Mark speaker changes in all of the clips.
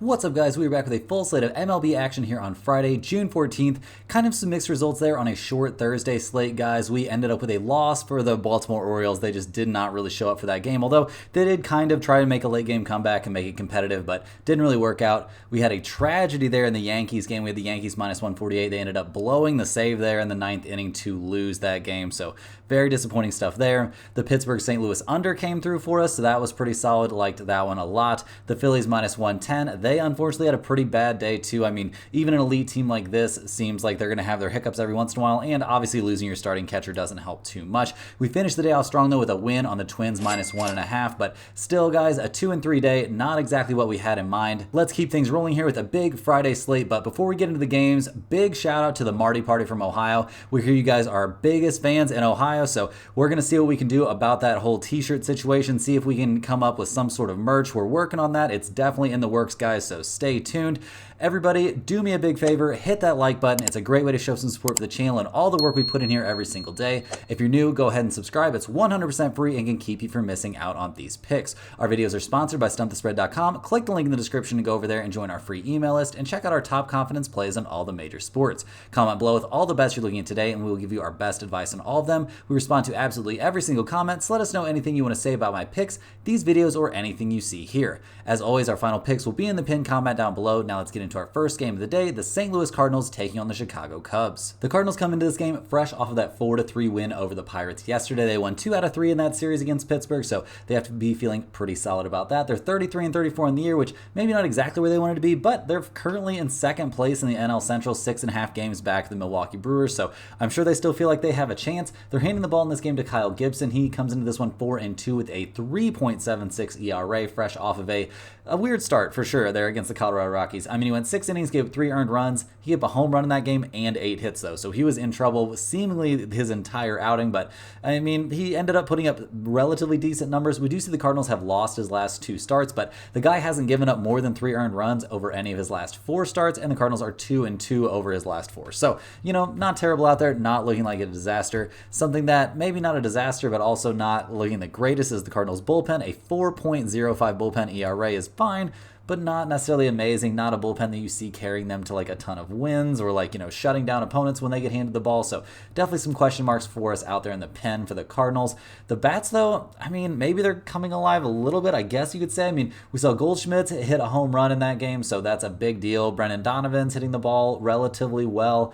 Speaker 1: What's up, guys? We're back with a full slate of MLB action here on Friday, June 14th. Kind of some mixed results there on a short Thursday slate, guys. We ended up with a loss for the Baltimore Orioles. They just did not really show up for that game, although they did kind of try to make a late game comeback and make it competitive, but didn't really work out. We had a tragedy there in the Yankees game. We had the Yankees minus 148. They ended up blowing the save there in the ninth inning to lose that game, so very disappointing stuff there. The Pittsburgh-St. Louis under came through for us, so that was pretty solid. Liked that one a lot. The Phillies minus 110. They unfortunately had a pretty bad day too. I mean, even an elite team like this seems like they're going to have their hiccups every once in a while, and obviously losing your starting catcher doesn't help too much. We finished the day off strong though with a win on the Twins minus 1.5, but still, guys, a 2-3 day, not exactly what we had in mind. Let's keep things rolling here with a big Friday slate, but before we get into the games, big shout out to the Marty Party from Ohio. We hear you guys are our biggest fans in Ohio, so we're going to see what we can do about that whole t-shirt situation, see if we can come up with some sort of merch. We're working on that. It's definitely in the works, guys, so stay tuned. Everybody, do me a big favor, hit that like button. It's a great way to show some support for the channel and all the work we put in here every single day. If you're new, go ahead and subscribe. It's 100% free and can keep you from missing out on these picks. Our videos are sponsored by StumpTheSpread.com. Click the link in the description to go over there and join our free email list and check out our top confidence plays on all the major sports. Comment below with all the bets you're looking at today and we will give you our best advice on all of them. We respond to absolutely every single comment, so let us know anything you want to say about my picks, these videos, or anything you see here. As always, our final picks will be in the pinned comment down below. Now let's get into our first game of the day, the St. Louis Cardinals taking on the Chicago Cubs. The Cardinals come into this game fresh off of that 4-3 win over the Pirates yesterday. They won 2 out of 3 in that series against Pittsburgh, so they have to be feeling pretty solid about that. They're 33-34 in the year, which maybe not exactly where they wanted to be, but they're currently in second place in the NL Central, 6.5 games back of the Milwaukee Brewers, so I'm sure they still feel like they have a chance. They're handing the ball in this game to Kyle Gibson. He comes into this one 4-2 with a 3.76 ERA, fresh off of a weird start for sure there against the Colorado Rockies. I mean, he went 6 innings, gave up 3 earned runs. He gave up a home run in that game and 8 hits though, so he was in trouble seemingly his entire outing, but I mean, he ended up putting up relatively decent numbers. We do see the Cardinals have lost his last 2 starts, but the guy hasn't given up more than 3 earned runs over any of his last 4 starts, and the Cardinals are 2-2 over his last 4. So, you know, not terrible out there, not looking like a disaster. Something that maybe not a disaster, but also not looking the greatest is the Cardinals bullpen. A 4.05 bullpen ERA is fine, but not necessarily amazing. Not a bullpen that you see carrying them to like a ton of wins or like, you know, shutting down opponents when they get handed the ball. So definitely some question marks for us out there in the pen for the Cardinals. The bats, though, I mean, maybe they're coming alive a little bit, I guess you could say. I mean, we saw Goldschmidt hit a home run in that game, so that's a big deal. Brendan Donovan's hitting the ball relatively well.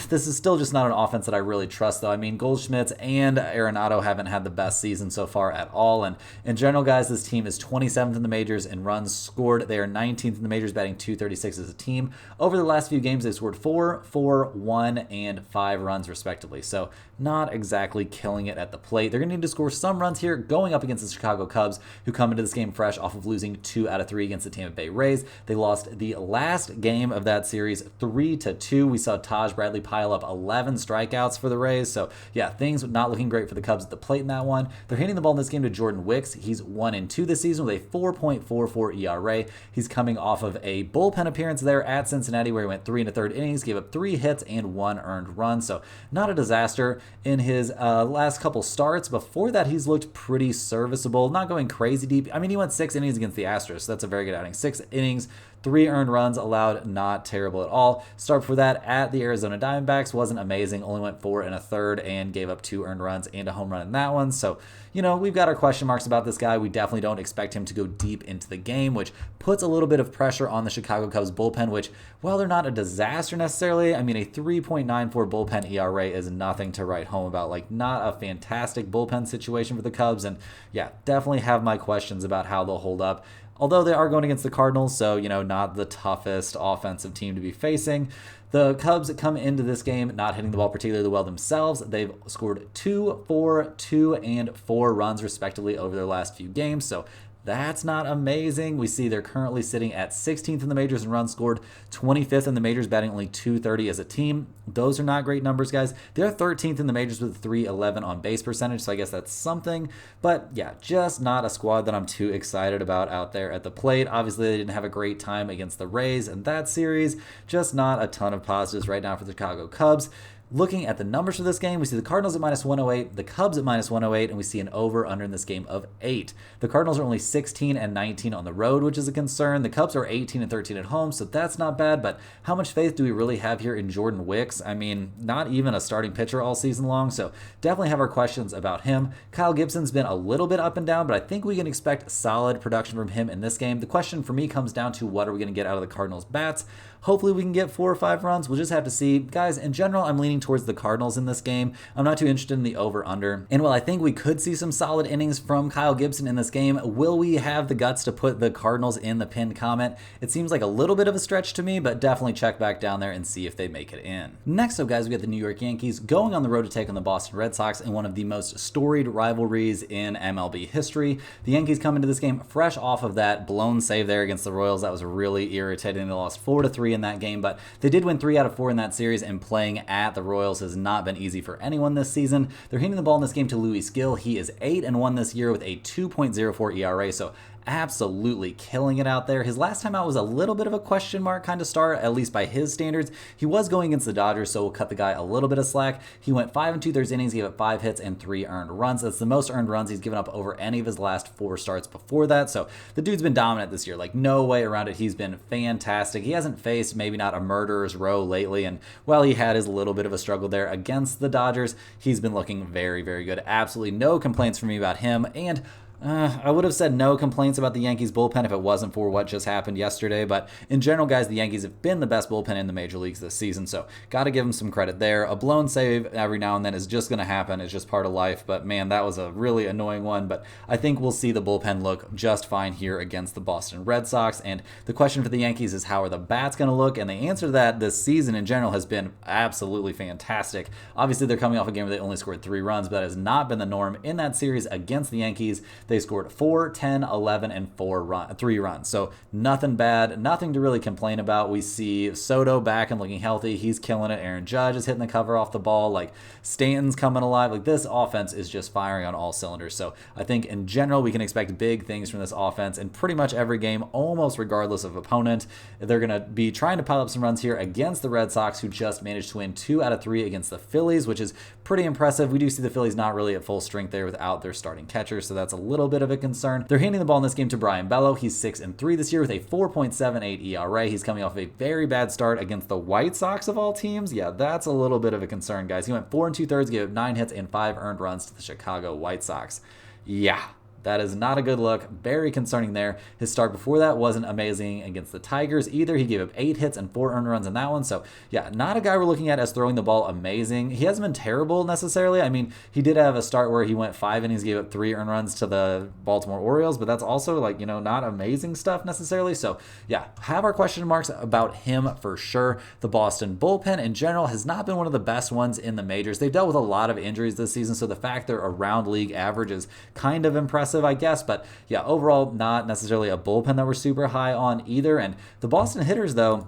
Speaker 1: This is still just not an offense that I really trust, though. I mean, Goldschmidt and Arenado haven't had the best season so far at all. And in general, guys, this team is 27th in the majors in runs scored. They are 19th in the majors, batting .236 as a team. Over the last few games, they've scored 4, 4, 1, and 5 runs, respectively. So not exactly killing it at the plate. They're going to need to score some runs here going up against the Chicago Cubs, who come into this game fresh off of losing 2 out of 3 against the Tampa Bay Rays. They lost the last game of that series 3-2. We saw Taj Bradley pile up 11 strikeouts for the Rays. So yeah, things not looking great for the Cubs at the plate in that one. They're handing the ball in this game to Jordan Wicks. He's 1-2 this season with a 4.44 ERA. He's coming off of a bullpen appearance there at Cincinnati where he went 3 1/3 innings, gave up 3 hits and 1 earned run. So not a disaster in his last couple starts. Before that, he's looked pretty serviceable, not going crazy deep. I mean, he went 6 innings against the Astros, so that's a very good outing. 6 innings, 3 earned runs allowed, not terrible at all. Start for that at the Arizona Diamondbacks wasn't amazing, only went 4 1/3 and gave up 2 earned runs and a home run in that one. So, you know, we've got our question marks about this guy. We definitely don't expect him to go deep into the game, which puts a little bit of pressure on the Chicago Cubs bullpen, which, while they're not a disaster necessarily, I mean, a 3.94 bullpen ERA is nothing to write home about. Like, not a fantastic bullpen situation for the Cubs. And yeah, definitely have my questions about how they'll hold up. Although they are going against the Cardinals, so, you know, not the toughest offensive team to be facing. The Cubs come into this game not hitting the ball particularly well themselves. They've scored 2, 4, 2, and 4 runs, respectively, over their last few games. So that's not amazing. We see they're currently sitting at 16th in the majors in runs scored, 25th in the majors, batting only .230 as a team. Those are not great numbers, guys. They're 13th in the majors with .311 on base percentage, so I guess that's something. But yeah, just not a squad that I'm too excited about out there at the plate. Obviously, they didn't have a great time against the Rays in that series. Just not a ton of positives right now for the Chicago Cubs. Looking at the numbers for this game, we see the Cardinals at -108, the Cubs at -108, and we see an over-under in this game of 8. The Cardinals are only 16 and 19 on the road, which is a concern. The Cubs are 18 and 13 at home, so that's not bad, but how much faith do we really have here in Jordan Wicks? I mean, not even a starting pitcher all season long, so definitely have our questions about him. Kyle Gibson's been a little bit up and down, but I think we can expect solid production from him in this game. The question for me comes down to what are we going to get out of the Cardinals' bats? Hopefully we can get 4 or 5 runs. We'll just have to see. Guys, in general, I'm leaning towards the Cardinals in this game. I'm not too interested in the over-under. And while I think we could see some solid innings from Kyle Gibson in this game, will we have the guts to put the Cardinals in the pinned comment? It seems like a little bit of a stretch to me, but definitely check back down there and see if they make it in. Next up, guys, we got the New York Yankees going on the road to take on the Boston Red Sox in one of the most storied rivalries in MLB history. The Yankees come into this game fresh off of that blown save there against the Royals. That was really irritating. They lost 4-3 in that game, but they did win 3 out of 4 in that series, and playing at the Royals has not been easy for anyone this season. They're hitting the ball in this game to Luis Gil. He is 8-1 this year with a 2.04 ERA, so absolutely killing it out there. His last time out was a little bit of a question mark kind of start, at least by his standards. He was going against the Dodgers, so we'll cut the guy a little bit of slack. He went 5 2/3 innings, gave up 5 hits and 3 earned runs. That's the most earned runs he's given up over any of his last 4 starts before that. So the dude's been dominant this year, like no way around it. He's been fantastic. He hasn't faced maybe not a murderer's row lately, and while he had his little bit of a struggle there against the Dodgers, he's been looking very, very good. Absolutely no complaints from me about him, and I would have said no complaints about the Yankees bullpen if it wasn't for what just happened yesterday, but in general, guys, the Yankees have been the best bullpen in the major leagues this season, so got to give them some credit there. A blown save every now and then is just going to happen. It's just part of life, but man, that was a really annoying one, but I think we'll see the bullpen look just fine here against the Boston Red Sox, and the question for the Yankees is how are the bats going to look, and the answer to that this season in general has been absolutely fantastic. Obviously, they're coming off a game where they only scored 3 runs, but that has not been the norm in that series against the Yankees. They scored 4, 10, 11, and 3 runs. So nothing bad, nothing to really complain about. We see Soto back and looking healthy. He's killing it. Aaron Judge is hitting the cover off the ball. Like Stanton's coming alive. Like this offense is just firing on all cylinders. So I think in general, we can expect big things from this offense in pretty much every game, almost regardless of opponent. They're going to be trying to pile up some runs here against the Red Sox, who just managed to win 2 out of 3 against the Phillies, which is pretty impressive. We do see the Phillies not really at full strength there without their starting catcher, so that's a little bit of a concern. They're handing the ball in this game to Brian Bello. He's 6-3 this year with a 4.78 ERA. He's coming off a very bad start against the White Sox of all teams. Yeah, that's a little bit of a concern, guys. He went 4 2/3, gave up 9 hits and 5 earned runs to the Chicago White Sox. Yeah. That is not a good look. Very concerning there. His start before that wasn't amazing against the Tigers either. He gave up 8 hits and 4 earned runs in that one. So, yeah, not a guy we're looking at as throwing the ball amazing. He hasn't been terrible necessarily. I mean, he did have a start where he went 5 innings, gave up 3 earned runs to the Baltimore Orioles, but that's also, like, not amazing stuff necessarily. So, yeah, have our question marks about him for sure. The Boston bullpen in general has not been one of the best ones in the majors. They've dealt with a lot of injuries this season, so the fact they're around league average is kind of impressive, I guess, but yeah, overall, not necessarily a bullpen that we're super high on either. And the Boston hitters, though,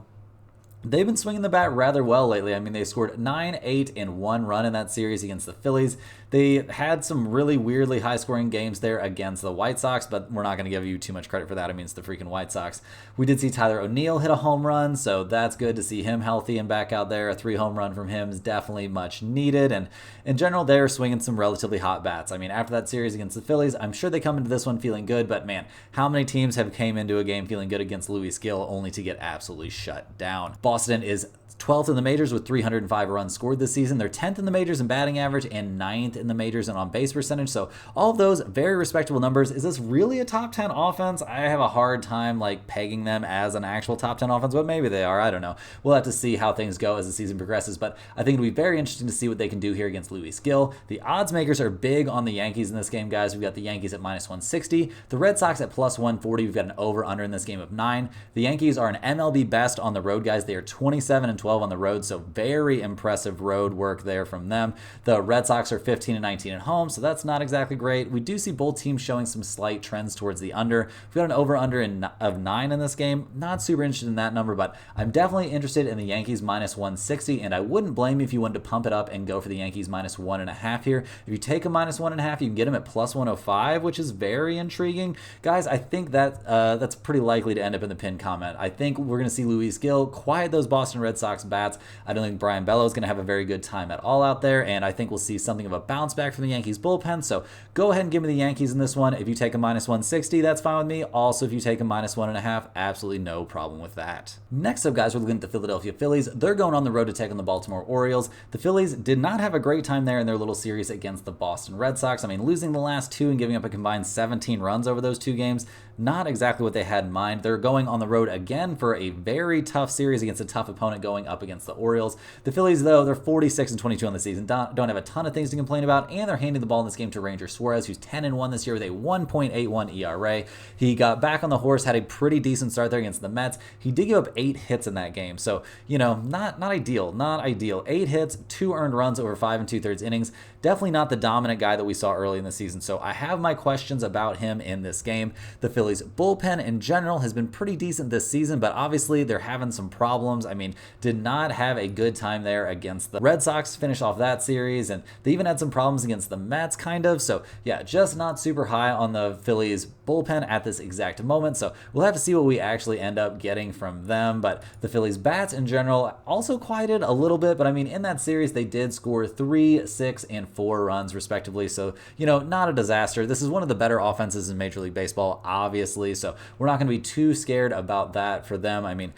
Speaker 1: they've been swinging the bat rather well lately. I mean, they scored 9, 8, and 1 run in that series against the Phillies. They had some really weirdly high-scoring games there against the White Sox, but we're not going to give you too much credit for that. I mean, it's the freaking White Sox. We did see Tyler O'Neill hit a home run, so that's good to see him healthy and back out there. A 3 home run from him is definitely much needed, and in general, they're swinging some relatively hot bats. I mean, after that series against the Phillies, I'm sure they come into this one feeling good, but man, how many teams have came into a game feeling good against Luis Gil only to get absolutely shut down? Boston is 12th in the majors with 305 runs scored this season. They're 10th in the majors in batting average and 9th in the majors in on-base percentage. So all of those very respectable numbers. Is this really a top 10 offense? I have a hard time pegging them as an actual top 10 offense, but maybe they are. I don't know. We'll have to see how things go as the season progresses, but I think it'll be very interesting to see what they can do here against Luis Gil. The odds makers are big on the Yankees in this game, guys. We've got the Yankees at -160, the Red Sox at +140. We've got an over-under in this game of 9. The Yankees are an MLB best on the road, guys. They are 27-12 on the road, so very impressive road work there from them. The Red Sox are 15-19 at home, so that's not exactly great. We do see both teams showing some slight trends towards the under. We've got an over-under of 9 in this game. Not super interested in that number, but I'm definitely interested in the Yankees -160, and I wouldn't blame you if you wanted to pump it up and go for the Yankees -1.5 here. If you take a -1.5, you can get them at +105, which is very intriguing. Guys, I think that that's pretty likely to end up in the pin comment. I think we're going to see Luis Gil quiet those Boston Red Sox bats, I don't think Brian Bello is going to have a very good time at all out there, and I think we'll see something of a bounce back from the Yankees bullpen. So go ahead and give me the Yankees in this one. If you take a -160, that's fine with me. Also, if you take a -1.5, absolutely no problem with that. Next up, guys, we're looking at the Philadelphia Phillies. They're going on the road to take on the Baltimore Orioles. The Phillies did not have a great time there in their little series against the Boston Red Sox. I mean, losing the last two and giving up a combined 17 runs over those two games, not exactly what they had in mind. They're going on the road again for a very tough series against a tough opponent going up against the Orioles. The Phillies, though, they're 46-22 on the season. Don't have a ton of things to complain about, and they're handing the ball in this game to Ranger Suarez, who's 10-1 this year with a 1.81 ERA. He got back on the horse, had a pretty decent start there against the Mets. He did give up 8 hits in that game, so, not ideal. 8 hits, 2 earned runs over 5 2/3 innings. Definitely not the dominant guy that we saw early in the season, so I have my questions about him in this game. The Phillies bullpen in general has been pretty decent this season, but obviously they're having some problems. I mean, did not have a good time there against the Red Sox to finish off that series, and they even had some problems against the Mets, kind of. So yeah, just not super high on the Phillies bullpen at this exact moment. So we'll have to see what we actually end up getting from them. But the Phillies bats in general also quieted a little bit, but I mean, in that series they did score 3, 6, and 4 runs respectively. So, not a disaster. This is one of the better offenses in Major League Baseball, obviously. So we're not going to be too scared about that for them. I mean,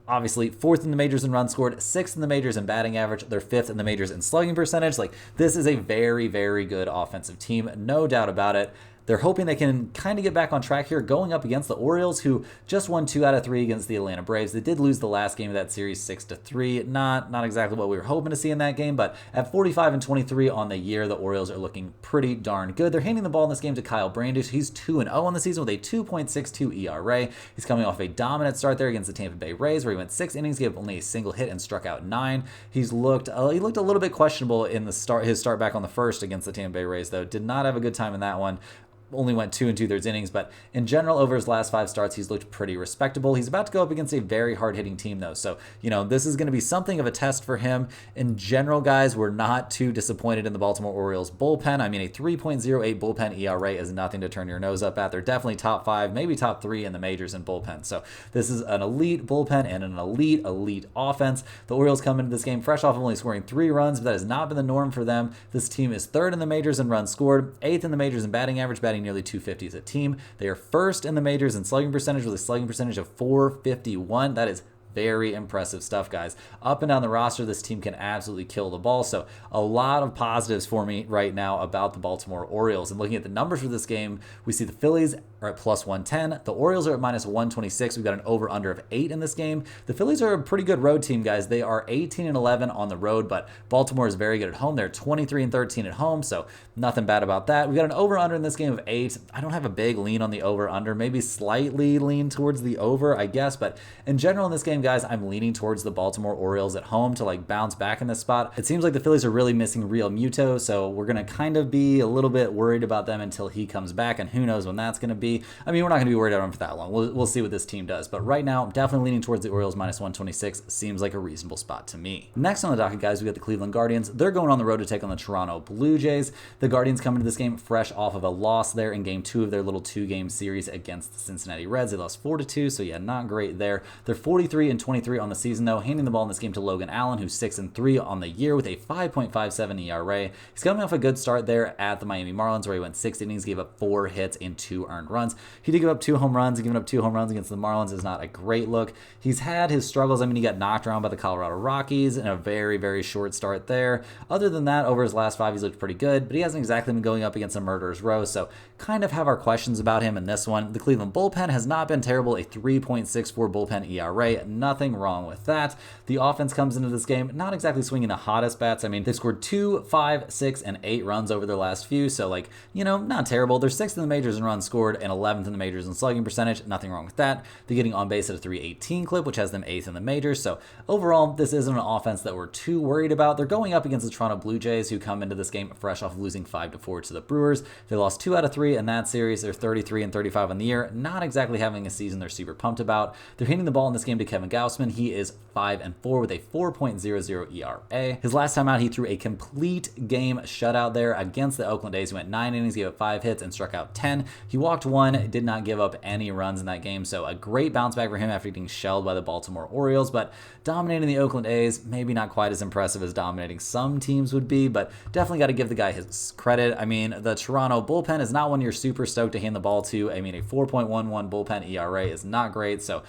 Speaker 1: obviously 4th in the majors in runs scored, 6th in the majors in batting average. They're 5th in the majors in slugging percentage. Like, this is a very, very good offensive team, no doubt about it. They're hoping they can kind of get back on track here going up against the Orioles, who just won 2 out of 3 against the Atlanta Braves. They did lose the last game of that series 6-3. Not exactly what we were hoping to see in that game, but at 45-23 on the year, the Orioles are looking pretty darn good. They're handing the ball in this game to Kyle Bradish. He's 2-0 on the season with a 2.62 ERA. He's coming off a dominant start there against the Tampa Bay Rays, where he went 6 innings, gave only a single hit, and struck out 9. He looked a little bit questionable in his start back on the first against the Tampa Bay Rays, though. Did not have a good time in that one. Only went 2 2/3 innings, but in general, over his last 5 starts, he's looked pretty respectable. He's about to go up against a very hard-hitting team, though, so, this is going to be something of a test for him. In general, guys, we're not too disappointed in the Baltimore Orioles bullpen. I mean, a 3.08 bullpen ERA is nothing to turn your nose up at. They're definitely top 5, maybe top 3 in the majors in bullpen, so this is an elite bullpen and an elite offense. The Orioles come into this game fresh off of only scoring 3 runs, but that has not been the norm for them. This team is 3rd in the majors in runs scored, 8th in the majors in batting average, batting nearly 250 as a team. They are 1st in the majors in slugging percentage with a slugging percentage of 451. That is very impressive stuff, guys. Up and down the roster, this team can absolutely kill the ball. So a lot of positives for me right now about the Baltimore Orioles. And looking at the numbers for this game, we see the Phillies are at +110. The Orioles are at -126. We've got an over-under of 8 in this game. The Phillies are a pretty good road team, guys. They are 18-11 on the road, but Baltimore is very good at home. They're 23-13 at home, so nothing bad about that. We've got an over-under in this game of 8. I don't have a big lean on the over-under. Maybe slightly lean towards the over, I guess. But in general in this game, guys, I'm leaning towards the Baltimore Orioles at home to bounce back in this spot. It seems like the Phillies are really missing Real Muto, so we're going to kind of be a little bit worried about them until he comes back, and who knows when that's going to be. I mean, we're not going to be worried about him for that long. We'll see what this team does. But right now, I'm definitely leaning towards the Orioles -126. Seems like a reasonable spot to me. Next on the docket, guys, we got the Cleveland Guardians. They're going on the road to take on the Toronto Blue Jays. The Guardians come into this game fresh off of a loss there in Game 2 of their little 2-game series against the Cincinnati Reds. They lost 4-2, so yeah, not great there. They're 43-23 on the season, though, handing the ball in this game to Logan Allen, who's 6-3 on the year with a 5.57 ERA. He's coming off a good start there at the Miami Marlins, where he went 6 innings, gave up 4 hits and 2 earned runs. He did give up 2 home runs. Giving up 2 home runs against the Marlins is not a great look. He's had his struggles. I mean, he got knocked around by the Colorado Rockies in a very, very short start there. Other than that, over his last 5, he's looked pretty good, but he hasn't exactly been going up against a murderer's row, so kind of have our questions about him in this one. The Cleveland bullpen has not been terrible, a 3.64 bullpen ERA. Nothing wrong with that. The offense comes into this game not exactly swinging the hottest bats. I mean, they've scored 2, 5, 6, and 8 runs over their last few, so not terrible. They're 6th in the majors in runs scored and 11th in the majors in slugging percentage. Nothing wrong with that. They're getting on base at a 318 clip, which has them 8th in the majors. So overall, this isn't an offense that we're too worried about. They're going up against the Toronto Blue Jays, who come into this game fresh off of losing 5-4 to the Brewers. They lost 2 out of 3 in that series. They're 33-35 on the year. Not exactly having a season they're super pumped about. They're handing the ball in this game to Kevin Gausman. He is 5-4 with a 4.00 ERA. His last time out, he threw a complete game shutout there against the Oakland A's. He went 9 innings, gave up 5 hits, and struck out 10. He walked 1 4-1, did not give up any runs in that game, so a great bounce back for him after getting shelled by the Baltimore Orioles, but dominating the Oakland A's, maybe not quite as impressive as dominating some teams would be, but definitely got to give the guy his credit. I mean, the Toronto bullpen is not one you're super stoked to hand the ball to. I mean, a 4.11 bullpen ERA is not great, so,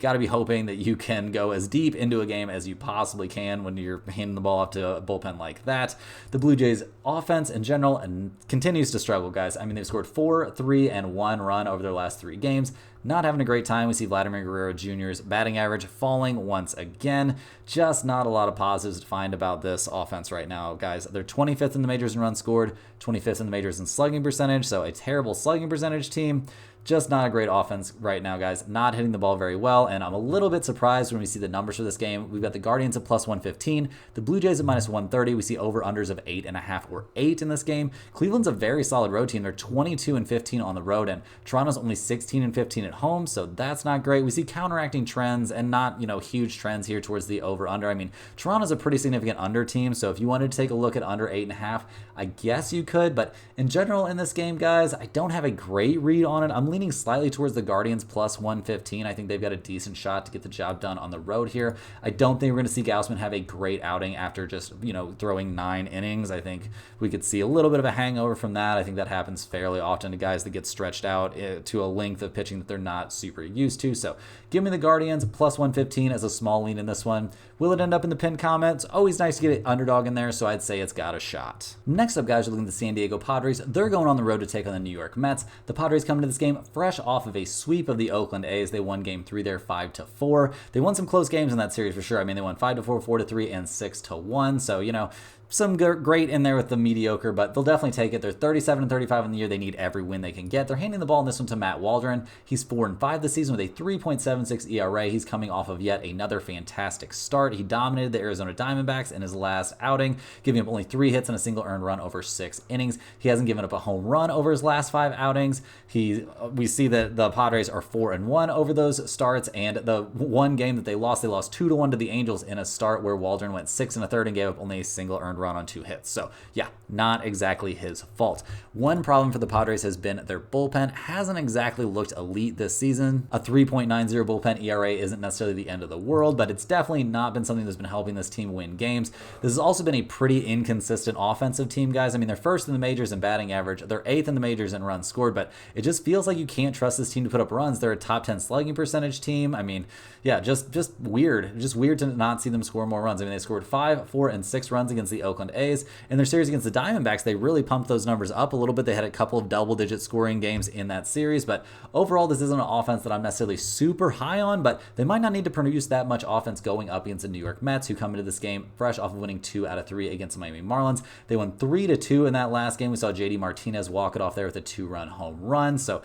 Speaker 1: got to be hoping that you can go as deep into a game as you possibly can when you're handing the ball off to a bullpen like that. The Blue Jays offense in general continues to struggle, guys. I mean, they've scored 4, 3, and 1 run over their last 3 games. Not having a great time. We see Vladimir Guerrero Jr.'s batting average falling once again. Just not a lot of positives to find about this offense right now, guys. They're 25th in the majors in runs scored, 25th in the majors in slugging percentage, so a terrible slugging percentage team. Just not a great offense right now, guys. Not hitting the ball very well, and I'm a little bit surprised when we see the numbers for this game. We've got the Guardians at plus 115, the Blue Jays at minus 130. We see over-unders of 8.5 or 8 in this game. Cleveland's a very solid road team. They're 22-15 on the road, and Toronto's only 16-15 at home, so that's not great. We see counteracting trends and not, huge trends here towards the over-under. I mean, Toronto's a pretty significant under team, so if you wanted to take a look at under 8.5, I guess you could, but in general in this game, guys, I don't have a great read on it. I'm leaning slightly towards the Guardians plus 115. I think they've got a decent shot to get the job done on the road here. I don't think we're going to see Gausman have a great outing after just, throwing 9 innings. I think we could see a little bit of a hangover from that. I think that happens fairly often to guys that get stretched out to a length of pitching that they're not super used to. So give me the Guardians plus 115 as a small lean in this one. Will it end up in the pinned comments? Always nice to get an underdog in there, so I'd say it's got a shot. Next up, guys, we're looking at the San Diego Padres. They're going on the road to take on the New York Mets. The Padres come into this game fresh off of a sweep of the Oakland A's. They won game 3 there 5-4. They won some close games in that series for sure. I mean, they won 5-4, 4-3, and 6-1. So, some great in there with the mediocre, but they'll definitely take it. They're 37-35 in the year. They need every win they can get. They're handing the ball in this one to Matt Waldron. He's 4-5 this season with a 3.76 ERA. He's coming off of yet another fantastic start. He dominated the Arizona Diamondbacks in his last outing, giving up only 3 hits and a single earned run over 6 innings. He hasn't given up a home run over his last 5 outings. We see that the Padres are 4-1 over those starts, and the one game that they lost 2-1 to the Angels in a start where Waldron went 6 1/3 and gave up only a single earned run on 2 hits. So yeah, not exactly his fault. One problem for the Padres has been their bullpen hasn't exactly looked elite this season. A 3.90 bullpen ERA isn't necessarily the end of the world, but it's definitely not been something that's been helping this team win games. This has also been a pretty inconsistent offensive team, guys. I mean, they're first in the majors in batting average. They're 8th in the majors in runs scored, but it just feels like you can't trust this team to put up runs. They're a top 10 slugging percentage team. I mean, yeah, just weird. Just weird to not see them score more runs. I mean, they scored 5, 4, and 6 runs against the Oakland A's. In their series against the Diamondbacks, they really pumped those numbers up a little bit. They had a couple of double-digit scoring games in that series, but overall, this isn't an offense that I'm necessarily super high on, but they might not need to produce that much offense going up against the New York Mets, who come into this game fresh off of winning 2 out of 3 against the Miami Marlins. They won 3-2 in that last game. We saw JD Martinez walk it off there with a 2-run home run, so,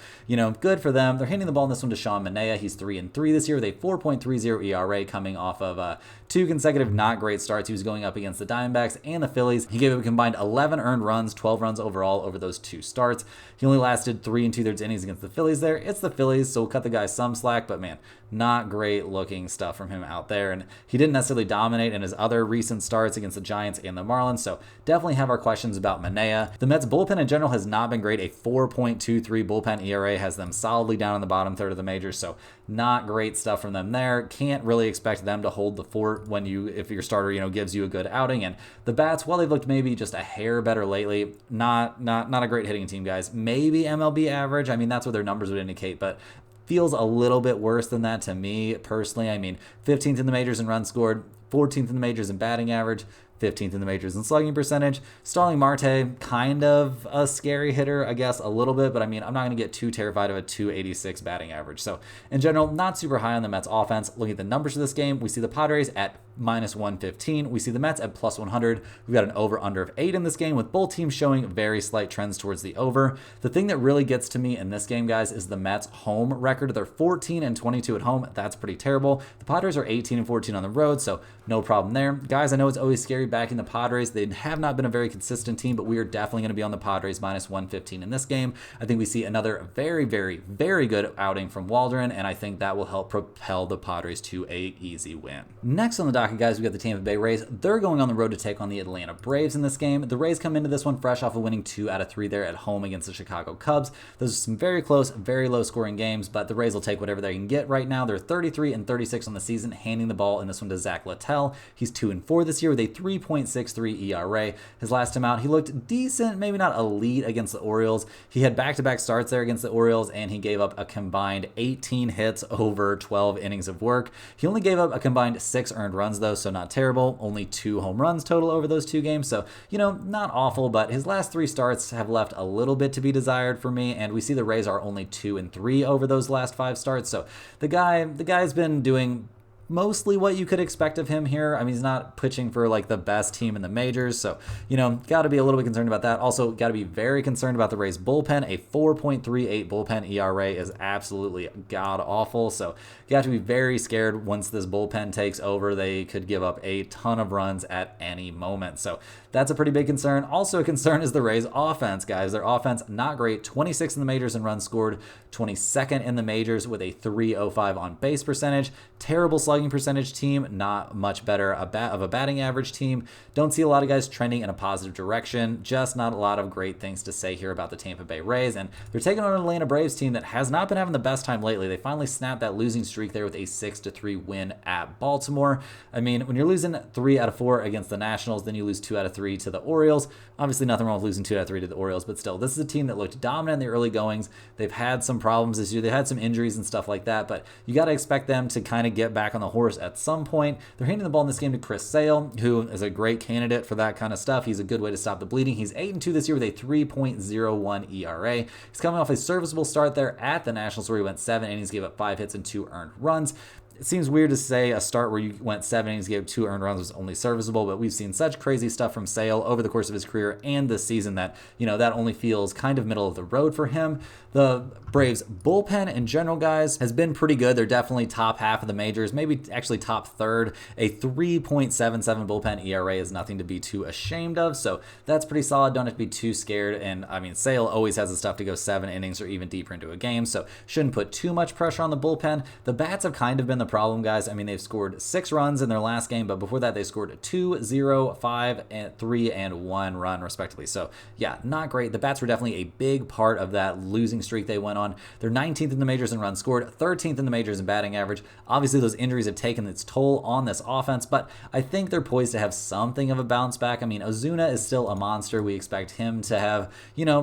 Speaker 1: good for them. They're handing the ball in this one to Sean Manaea. He's 3-3 this year with a 4.30 ERA coming off of 2 consecutive not great starts. He was going up against the Diamondbacks and the Phillies. He gave up a combined 11 earned runs, 12 runs overall over those 2 starts. He only lasted 3 2/3 innings against the Phillies there. It's the Phillies, so we'll cut the guy some slack, but man, not great looking stuff from him out there. And he didn't necessarily dominate in his other recent starts against the Giants and the Marlins, so definitely have our questions about Manaea. The Mets bullpen in general has not been great. A 4.23 bullpen ERA has them solidly down in the bottom third of the majors, so not great stuff from them there. Can't really expect them to hold the fort if your starter, gives you a good outing. And the bats, while they've looked maybe just a hair better lately, not a great hitting team, guys. Maybe MLB average. I mean, that's what their numbers would indicate, but feels a little bit worse than that to me personally. I mean, 15th in the majors in runs scored, 14th in the majors in batting average, 15th in the majors in slugging percentage. Starling Marte, kind of a scary hitter, I guess, a little bit, but I mean, I'm not going to get too terrified of a 286 batting average. So in general, not super high on the Mets offense. Looking at the numbers for this game, we see the Padres at minus 115. We see the Mets at plus 100. We've got an over-under of 8 in this game, with both teams showing very slight trends towards the over. The thing that really gets to me in this game, guys, is the Mets' home record. They're 14-22 at home. That's pretty terrible. The Padres are 18-14 on the road, so no problem there. Guys, I know it's always scary backing the Padres. They have not been a very consistent team, but we are definitely going to be on the Padres minus 115 in this game. I think we see another very, very, very good outing from Waldron, and I think that will help propel the Padres to a easy win. Next on the docket, guys, we got the Tampa Bay Rays. They're going on the road to take on the Atlanta Braves in this game. The Rays come into this one fresh off of winning 2 out of 3 there at home against the Chicago Cubs. Those are some very close, very low scoring games, but the Rays will take whatever they can get right now. They're 33 and 36 on the season, handing the ball in this one to Zach Littell. He's 2-4 this year with a 3.63 ERA. His last time out, he looked decent, maybe not elite against the Orioles. He had back-to-back starts there against the Orioles, and he gave up a combined 18 hits over 12 innings of work. He only gave up a combined 6 earned runs, though, so not terrible. Only 2 home runs total over those 2 games, so, not awful, but his last 3 starts have left a little bit to be desired for me, and we see the Rays are only 2-3 over those last 5 starts, so the guy's been doing mostly what you could expect of him here. I mean, he's not pitching for like the best team in the majors, so got to be a little bit concerned about that. Also, got to be very concerned about the Rays bullpen. A 4.38 bullpen ERA is absolutely god awful, so you have to be very scared once this bullpen takes over. They could give up a ton of runs at any moment, so that's a pretty big concern. Also a concern is the Rays offense, guys. Their offense, not great. 26th in the majors in runs scored, 22nd in the majors with a 305 on base percentage. Terrible slugging percentage team, not much better of a batting average team. Don't see a lot of guys trending in a positive direction. Just not a lot of great things to say here about the Tampa Bay Rays. And they're taking on an Atlanta Braves team that has not been having the best time lately. They finally snapped that losing streak there with a 6-3 win at Baltimore. I mean, when you're losing 3 out of 4 against the Nationals, then you lose 2 out of 3 to the Orioles. Obviously, nothing wrong with losing 2 out of 3 to the Orioles, but still, this is a team that looked dominant in the early goings. They've had some problems this year. They had some injuries and stuff like that, but you got to expect them to kind of get back on the horse at some point. They're handing the ball in this game to Chris Sale, who is a great candidate for that kind of stuff. He's a good way to stop the bleeding. He's 8-2 this year with a 3.01 ERA. He's coming off a serviceable start there at the Nationals where he went 7 innings, gave up 5 hits and 2 earned runs. It seems weird to say a start where you went 7 innings, gave 2 earned runs was only serviceable, but we've seen such crazy stuff from Sale over the course of his career and this season that, that only feels kind of middle of the road for him. The Braves bullpen in general, guys, has been pretty good. They're definitely top half of the majors, maybe actually top third. A 3.77 bullpen ERA is nothing to be too ashamed of, so that's pretty solid. Don't have to be too scared, and I mean, Sale always has the stuff to go 7 innings or even deeper into a game, so shouldn't put too much pressure on the bullpen. The bats have kind of been the problem, guys. I mean, they've scored 6 runs in their last game, but before that, they scored 2, 0, 5, and 3, and 1 run, respectively. So, yeah, not great. The bats were definitely a big part of that losing streak they went on. They're 19th in the majors in runs scored, 13th in the majors in batting average. Obviously, those injuries have taken its toll on this offense, but I think they're poised to have something of a bounce back. I mean, Ozuna is still a monster. We expect him to have,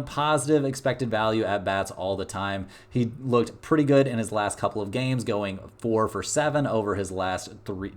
Speaker 1: positive expected value at bats all the time. He looked pretty good in his last couple of games, going 4 for 7 over his last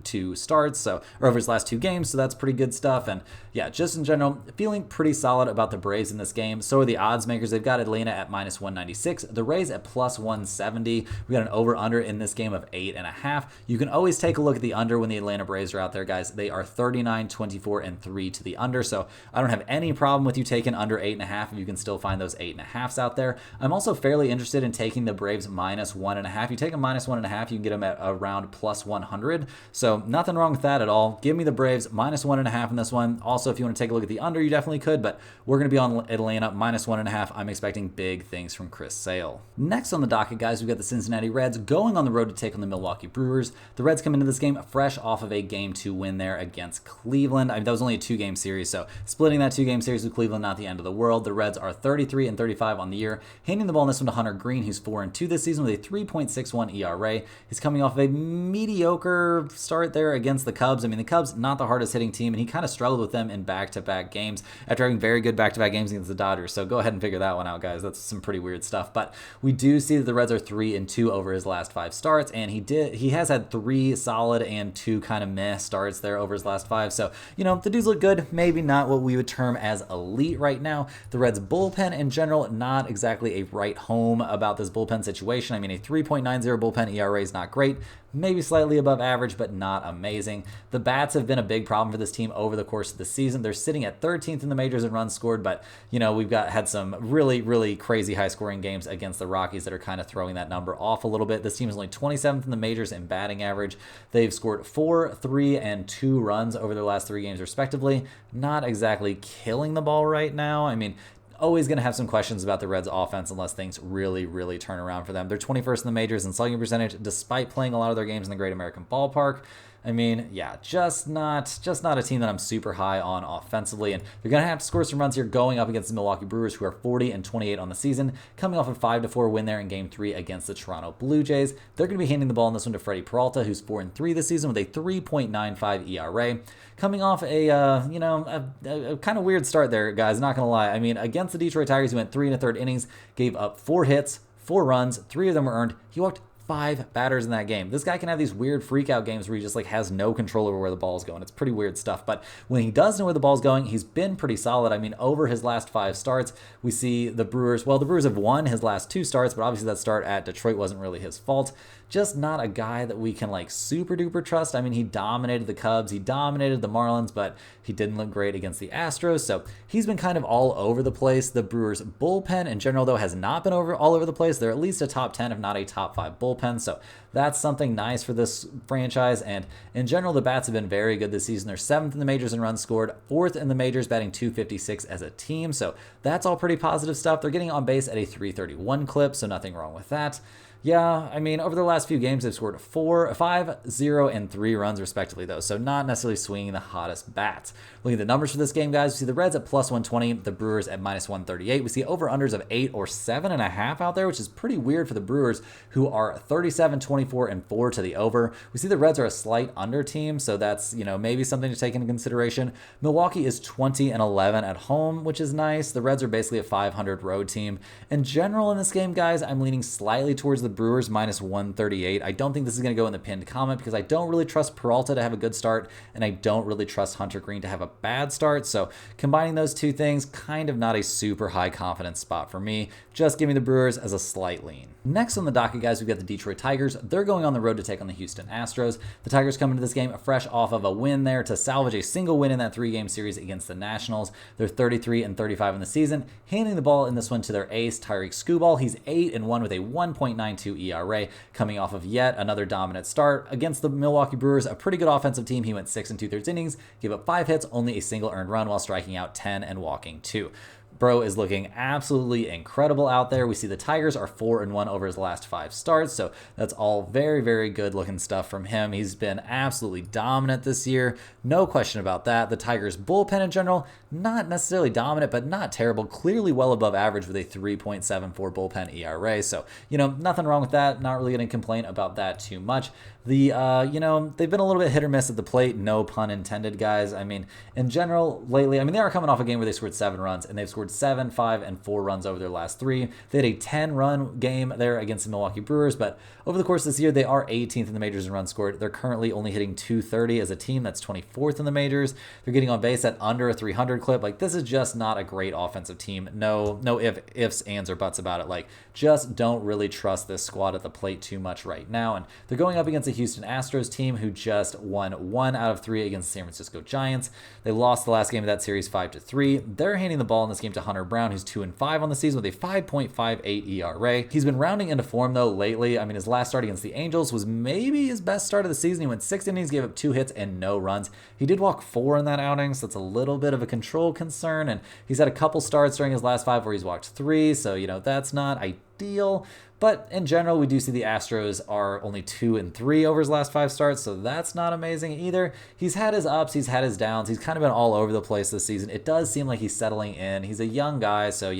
Speaker 1: 2 starts, or over his last 2 games, so that's pretty good stuff. And yeah, just in general, feeling pretty solid about the Braves in this game. So are the odds makers. They've got Atlanta at minus 196, the Rays at plus 170. We got an over-under in this game of 8.5. You can always take a look at the under when the Atlanta Braves are out there, guys. They are 39, 24, and 3 to the under, so I don't have any problem with you taking under 8.5 if you can still find those 8.5s out there. I'm also fairly interested in taking the Braves minus 1.5. You take them minus 1.5, you can get them at around plus 100, so nothing wrong with that at all. Give me the Braves minus 1.5 in this one. Also, if you want to take a look at the under, you definitely could, but we're going to be on Atlanta minus 1.5. I'm expecting big things from Chris Sale. Next on the docket, guys, we've got the Cincinnati Reds going on the road to take on the Milwaukee Brewers. The Reds come into this game fresh off of a Game 2 win there against Cleveland. I mean, that was only a 2-game series, so splitting that 2-game series with Cleveland, not the end of the world. The Reds are 33 and 35 on the year, handing the ball in this one to Hunter Green, who's 4-2 this season with a 3.61 ERA. He's coming off of a mediocre start there against the Cubs. I mean, the Cubs, not the hardest hitting team, and he kind of struggled with them in back-to-back games after having very good back-to-back games against the Dodgers. So go ahead and figure that one out, guys. That's some pretty weird stuff. But we do see that the Reds are 3-2 over his last 5 starts, and he has had 3 solid and 2 kind of meh starts there over his last 5. So, the dudes look good. Maybe not what we would term as elite right now. The Reds bullpen in general, not exactly a right home about this bullpen situation. I mean, a 3.90 bullpen ERA is not great. maybe slightly above average, but not amazing. The bats have been a big problem for this team over the course of the season. They're sitting at 13th in the majors in runs scored, but we've had some really crazy high scoring games against the Rockies that are kind of throwing that number off a little bit. This team is only 27th in the majors in batting average. They've scored 4, 3, and 2 runs over their last 3 games respectively. Not exactly killing the ball right now. I mean, always going to have some questions about the Reds offense unless things really turn around for them. They're 21st in the majors in slugging percentage despite playing a lot of their games in the Great American Ballpark. I mean, yeah, just not a team that I'm super high on offensively, and they're going to have to score some runs here going up against the Milwaukee Brewers, who are 40-28 on the season, coming off a 5-4 win there in Game 3 against the Toronto Blue Jays. They're going to be handing the ball in this one to Freddie Peralta, who's 4-3 this season with a 3.95 ERA, coming off a kind of weird start there, guys, not going to lie. I mean, against the Detroit Tigers, he went 3 1/3 innings, gave up 4 hits, 4 runs, 3 of them were earned. He walked 5 batters in that game. This guy can have these weird freak out games where he just has no control over where the ball's going. It's pretty weird stuff. But when he does know where the ball's going, he's been pretty solid. I mean, over his last 5 starts, we see the Brewers have won his last 2 starts, but obviously that start at Detroit wasn't really his fault. Just not a guy that we can super duper trust. I mean, he dominated the Cubs, he dominated the Marlins, but he didn't look great against the Astros. So he's been kind of all over the place. The Brewers bullpen in general, though, has not been all over the place. They're at least a top 10, if not a top 5 bullpen. So that's something nice for this franchise. And in general, the bats have been very good this season. They're 7th in the majors in runs scored, 4th in the majors, batting .256 as a team. So that's all pretty positive stuff. They're getting on base at a .331 clip, so nothing wrong with that. Yeah, I mean, over the last few games, they've scored 4, 5, 0, and 3 runs respectively, though, so not necessarily swinging the hottest bats. Looking at the numbers for this game, guys, we see the Reds at +120, the Brewers at -138. We see over-unders of 8 or 7.5 out there, which is pretty weird for the Brewers, who are 37, 24, and 4 to the over. We see the Reds are a slight under team, so that's, maybe something to take into consideration. Milwaukee is 20-11 at home, which is nice. The Reds are basically a 500 road team. In general, in this game, guys, I'm leaning slightly towards the Brewers -138. I don't think this is going to go in the pinned comment because I don't really trust Peralta to have a good start, and I don't really trust Hunter Green to have a bad start. So combining those two things, kind of not a super high confidence spot for me. Just give me the Brewers as a slight lean. Next on the docket, guys, we've got the Detroit Tigers. They're going on the road to take on the Houston Astros. The Tigers come into this game fresh off of a win there to salvage a single win in that 3-game series against the Nationals. They're 33-35 in the season, handing the ball in this one to their ace, Tyreek Skubal. He's 8-1 with a 1.92 ERA, coming off of yet another dominant start against the Milwaukee Brewers, a pretty good offensive team. He went 6 2/3 innings, gave up 5 hits, only a single earned run while striking out 10 and walking 2. Bro is looking absolutely incredible out there. We see the Tigers are 4-1 over his last 5 starts, so that's all very good looking stuff from him. He's been absolutely dominant this year, no question about that. The Tigers bullpen in general, not necessarily dominant, but not terrible, clearly well above average with a 3.74 bullpen ERA, so nothing wrong with that. Not really going to complain about that too much. They've been a little bit hit or miss at the plate, no pun intended, guys. I mean, in general, lately, they are coming off a game where they scored 7 runs, and they've scored 7, 5, and 4 runs over their last 3. They had a 10-run game there against the Milwaukee Brewers, but over the course of this year, they are 18th in the majors in runs scored. They're currently only hitting .230 as a team. That's 24th in the majors. They're getting on base at under a 300 clip. This is just not a great offensive team. No ifs, ands, or buts about it. Just don't really trust this squad at the plate too much right now, and they're going up against the Houston Astros team, who just won 1 out of 3 against the San Francisco Giants. They lost the last game of that series 5-3. They're handing the ball in this game to Hunter Brown, who's 2-5 on the season with a 5.58 ERA. He's been rounding into form though lately. His last start against the Angels was maybe his best start of the season. He went 6 innings, gave up 2 hits and no runs. He did walk 4 in that outing, so that's a little bit of a control concern. And he's had a couple starts during his last 5 where he's walked 3, so that's not ideal. But in general, we do see the Astros are only 2-3 over his last 5 starts, so that's not amazing either. He's had his ups, he's had his downs. He's kind of been all over the place this season. It does seem like he's settling in. He's a young guy, so,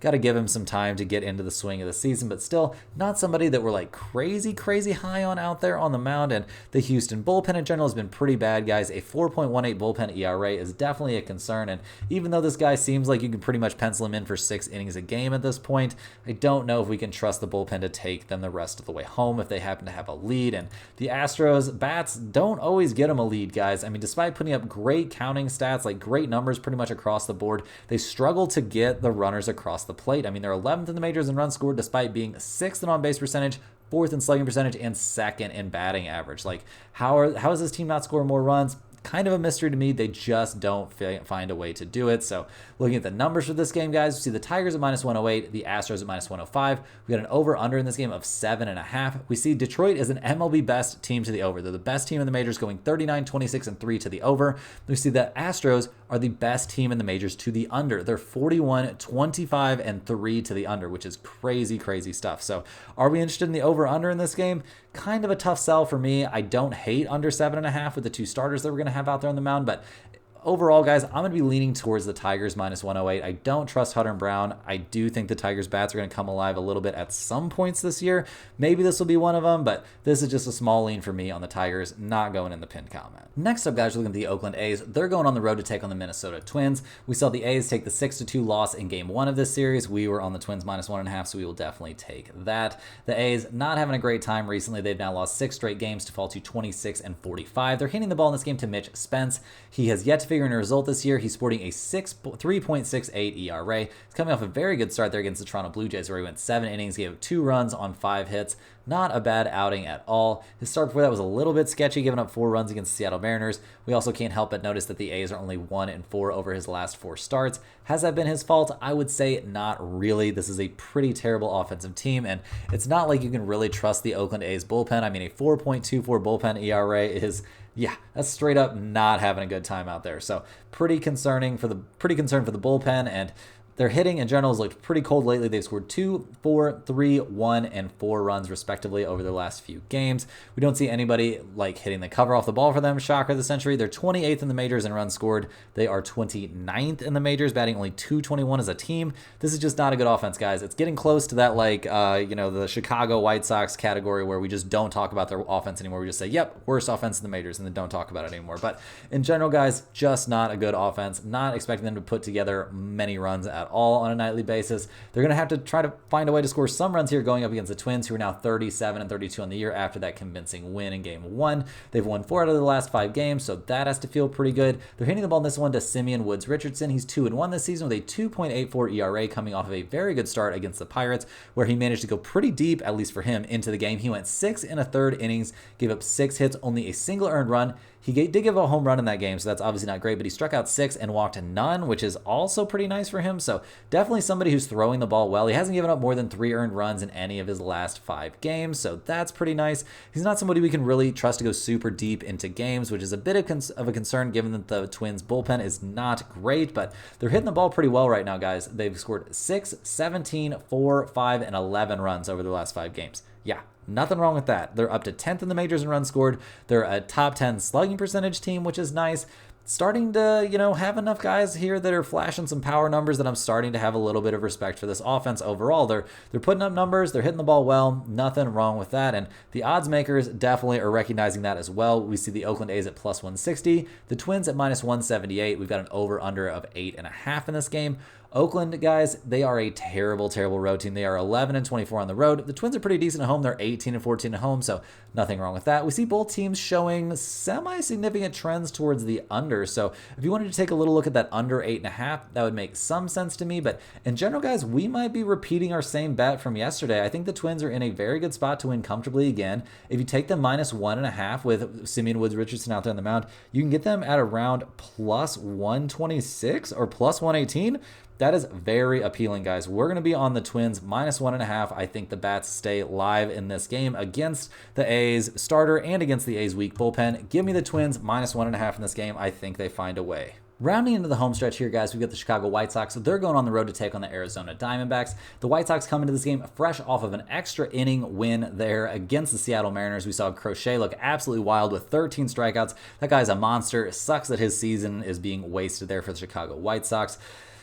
Speaker 1: got to give him some time to get into the swing of the season, but still not somebody that we're crazy high on out there on the mound. And the Houston bullpen in general has been pretty bad, guys. A 4.18 bullpen ERA is definitely a concern, and even though this guy seems like you can pretty much pencil him in for 6 innings a game at this point, I don't know if we can trust the bullpen to take them the rest of the way home if they happen to have a lead. And the Astros bats don't always get them a lead, guys. Despite putting up great counting stats, great numbers pretty much across the board, they struggle to get the runners across the plate. They're 11th in the majors in runs scored despite being 6th in on-base percentage, 4th in slugging percentage and 2nd in batting average. Like, how is this team not scoring more runs? Kind of a mystery to me. They just don't find a way to do it. So looking at the numbers for this game, guys, we see the Tigers at -108, the Astros at -105. We got an over-under in this game of 7.5. We see Detroit is an MLB best team to the over. They're the best team in the majors, going 39, 26, and 3 to the over. We see the Astros are the best team in the majors to the under. They're 41, 25, and 3 to the under, which is crazy, crazy stuff. So are we interested in the over-under in this game? Kind of a tough sell for me. I don't hate under 7.5 with the 2 starters that we're going to have out there on the mound, but overall, guys, I'm going to be leaning towards the Tigers -108. I don't trust Hunter and Brown. I do think the Tigers bats are going to come alive a little bit at some points this year. Maybe this will be one of them, but this is just a small lean for me on the Tigers, not going in the pin comment. Next up, guys, we're looking at the Oakland A's. They're going on the road to take on the Minnesota Twins. We saw the A's take the 6-2 loss in game 1 of this series. We were on the Twins -1.5, so we will definitely take that. The A's not having a great time recently. They've now lost 6 straight games to fall to 26 and 45. They're handing the ball in this game to Mitch Spence. He has yet to figure in a result this year. He's sporting a 3.68 ERA. He's coming off a very good start there against the Toronto Blue Jays, where he went 7 innings, gave up 2 runs on 5 hits. Not a bad outing at all. His start before that was a little bit sketchy, giving up 4 runs against the Seattle Mariners. We also can't help but notice that the A's are only 1-4 over his last 4 starts. Has that been his fault? I would say not really. This is a pretty terrible offensive team, and it's not like you can really trust the Oakland A's bullpen. I mean, a 4.24 bullpen ERA is, yeah, that's straight up not having a good time out there. So pretty concerned for the bullpen, and their hitting in general has looked pretty cold lately. They've scored 2, 4, 3, 1, and 4 runs respectively over their last few games. We don't see anybody like hitting the cover off the ball for them. Shocker of the century. They're 28th in the majors in runs scored. They are 29th in the majors, batting only .221 as a team. This is just not a good offense, guys. It's getting close to that, like, the Chicago White Sox category where we just don't talk about their offense anymore. We just say, yep, worst offense in the majors, and then don't talk about it anymore. But in general, guys, just not a good offense. Not expecting them to put together many runs at all on a nightly basis. They're going to have to try to find a way to score some runs here going up against the Twins, who are now 37 and 32 on the year after that convincing win in game 1. They've won 4 out of the last 5 games, so that has to feel pretty good. They're hitting the ball in this one to Simeon Woods Richardson. He's 2-1 this season with a 2.84 ERA, coming off of a very good start against the Pirates, where he managed to go pretty deep, at least for him, into the game. He went 6 1/3 innings, gave up 6 hits, only a single earned run. He did give a home run in that game, so that's obviously not great, but he struck out 6 and walked none, which is also pretty nice for him. So definitely somebody who's throwing the ball well. He hasn't given up more than 3 earned runs in any of his last 5 games, so that's pretty nice. He's not somebody we can really trust to go super deep into games, which is a bit of a concern given that the Twins bullpen is not great, but they're hitting the ball pretty well right now, guys. They've scored 6, 17, 4, 5, and 11 runs over the last 5 games. Yeah, nothing wrong with that. They're up to 10th in the majors in runs scored. They're a top 10 slugging percentage team, which is nice. Starting to, have enough guys here that are flashing some power numbers that I'm starting to have a little bit of respect for this offense overall. They're putting up numbers. They're hitting the ball well. Nothing wrong with that. And the odds makers definitely are recognizing that as well. We see the Oakland A's at +160. The Twins at -178. We've got an over-under of 8.5 in this game. Oakland, guys, they are a terrible, terrible road team. They are 11 and 24 on the road. The Twins are pretty decent at home. They're 18 and 14 at home, so nothing wrong with that. We see both teams showing semi-significant trends towards the under. So if you wanted to take a little look at that under 8.5, that would make some sense to me. But in general, guys, we might be repeating our same bet from yesterday. I think the Twins are in a very good spot to win comfortably again. If you take them -1.5 with Simeon Woods Richardson out there on the mound, you can get them at around +126 or +118. That is very appealing, guys. We're going to be on the Twins -1.5. I think the bats stay live in this game against the A's starter and against the A's weak bullpen. Give me the Twins -1.5 in this game. I think they find a way. Rounding into the home stretch here, guys, we've got the Chicago White Sox. They're going on the road to take on the Arizona Diamondbacks. The White Sox come into this game fresh off of an extra inning win there against the Seattle Mariners. We saw Crochet look absolutely wild with 13 strikeouts. That guy's a monster. It sucks that his season is being wasted there for the Chicago White Sox.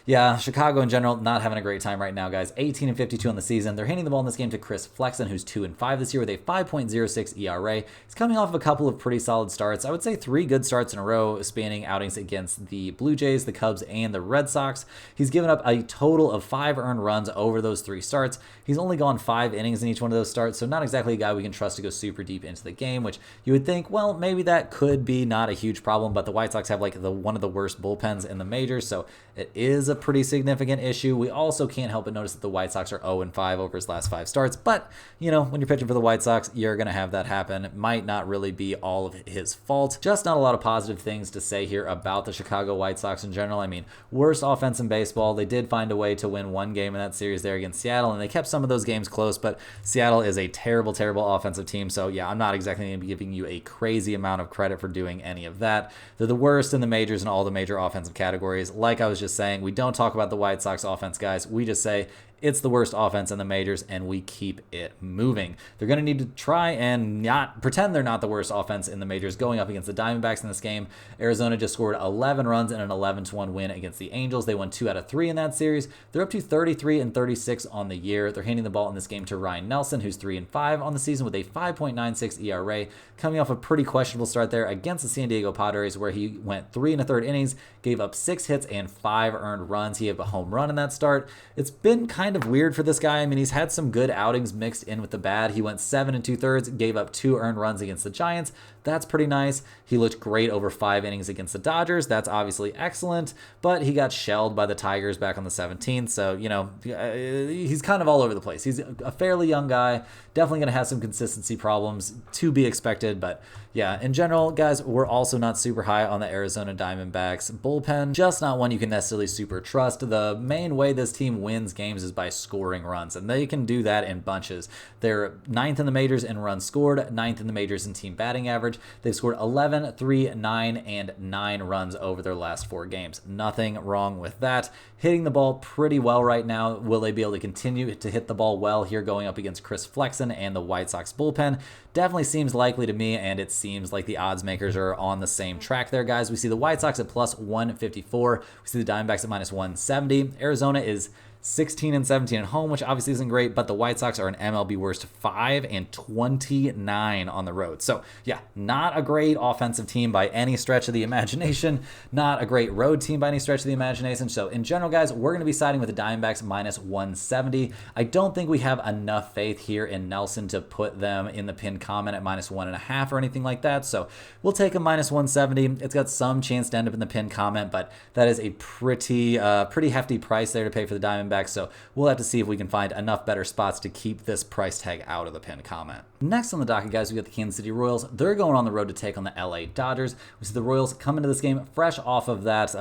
Speaker 1: Yeah, Chicago in general, not having a great time right now, guys. 18 and 52 on the season. They're handing the ball in this game to Chris Flexen, who's 2-5 this year with a 5.06 ERA. He's coming off of a couple of pretty solid starts. I would say 3 good starts in a row, spanning outings against the Blue Jays, the Cubs, and the Red Sox. He's given up a total of 5 earned runs over those 3 starts. He's only gone 5 innings in each one of those starts, so not exactly a guy we can trust to go super deep into the game, which you would think, well, maybe that could be not a huge problem, but the White Sox have like one of the worst bullpens in the majors, so it is a pretty significant issue. We also can't help but notice that the White Sox are 0-5 over his last 5 starts. But, you know, when you're pitching for the White Sox, you're going to have that happen. It might not really be all of his fault. Just not a lot of positive things to say here about the Chicago White Sox in general. I mean, worst offense in baseball. They did find a way to win one game in that series there against Seattle, and they kept some of those games close, but Seattle is a terrible, terrible offensive team. So, yeah, I'm not exactly going to be giving you a crazy amount of credit for doing any of that. They're the worst in the majors in all the major offensive categories. Like I was just saying, we don't talk about the White Sox offense, guys. We just say it's the worst offense in the majors, and we keep it moving. They're going to need to try and not pretend they're not the worst offense in the majors going up against the Diamondbacks in this game. Arizona just scored 11 runs in an 11-1 win against the Angels. They won 2 out of 3 in that series. They're up to 33-36 on the year. They're handing the ball in this game to Ryan Nelson, who's 3-5 on the season with a 5.96 ERA, coming off a pretty questionable start there against the San Diego Padres, where he went 3 1/3 innings, gave up 6 hits and 5 earned runs. He had a home run in that start. It's been kind of weird for this guy. I mean, he's had some good outings mixed in with the bad. He went 7 2/3, gave up 2 earned runs against the Giants. That's pretty nice. He looked great over 5 innings against the Dodgers. That's obviously excellent, but he got shelled by the Tigers back on the 17th. So, you know, he's kind of all over the place. He's a fairly young guy, definitely going to have some consistency problems to be expected. But yeah, in general, guys, we're also not super high on the Arizona Diamondbacks bullpen. Just not one you can necessarily super trust. The main way this team wins games is by scoring runs, and they can do that in bunches. They're 9th in the majors in runs scored, 9th in the majors in team batting average. They've scored 11, 3, 9, and 9 runs over their last 4 games. Nothing wrong with that. Hitting the ball pretty well right now. Will they be able to continue to hit the ball well here going up against Chris Flexen and the White Sox bullpen? Definitely seems likely to me, and it seems like the odds makers are on the same track there, guys. We see the White Sox at plus 154. We see the Diamondbacks at minus 170. Arizona is 16-17 at home, which obviously isn't great, but the White Sox are an MLB worst 5-29 on the road. So yeah, not a great offensive team by any stretch of the imagination, not a great road team by any stretch of the imagination. So in general, guys, we're going to be siding with the Diamondbacks minus 170. I don't think we have enough faith here in Nelson to put them in the pinned comment at minus 1.5 or anything like that. So we'll take a minus 170. It's got some chance to end up in the pinned comment, but that is a pretty hefty price there to pay for the Diamondbacks. So we'll have to see if we can find enough better spots to keep this price tag out of the pinned comment. Next on the docket, guys, we got the Kansas City Royals. They're going on the road to take on the LA Dodgers. We see the Royals come into this game fresh off of that,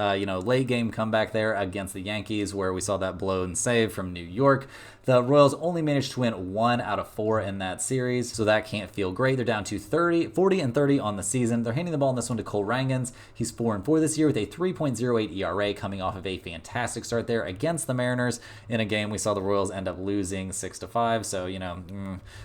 Speaker 1: late game comeback there against the Yankees, where we saw that blown save from New York. The Royals only managed to win 1 out of 4 in that series, so that can't feel great. They're down to 40-30 on the season. They're handing the ball in this one to Cole Rangans. He's 4-4 this year with a 3.08 ERA, coming off of a fantastic start there against the Mariners in a game we saw the Royals end up losing 6-5. So,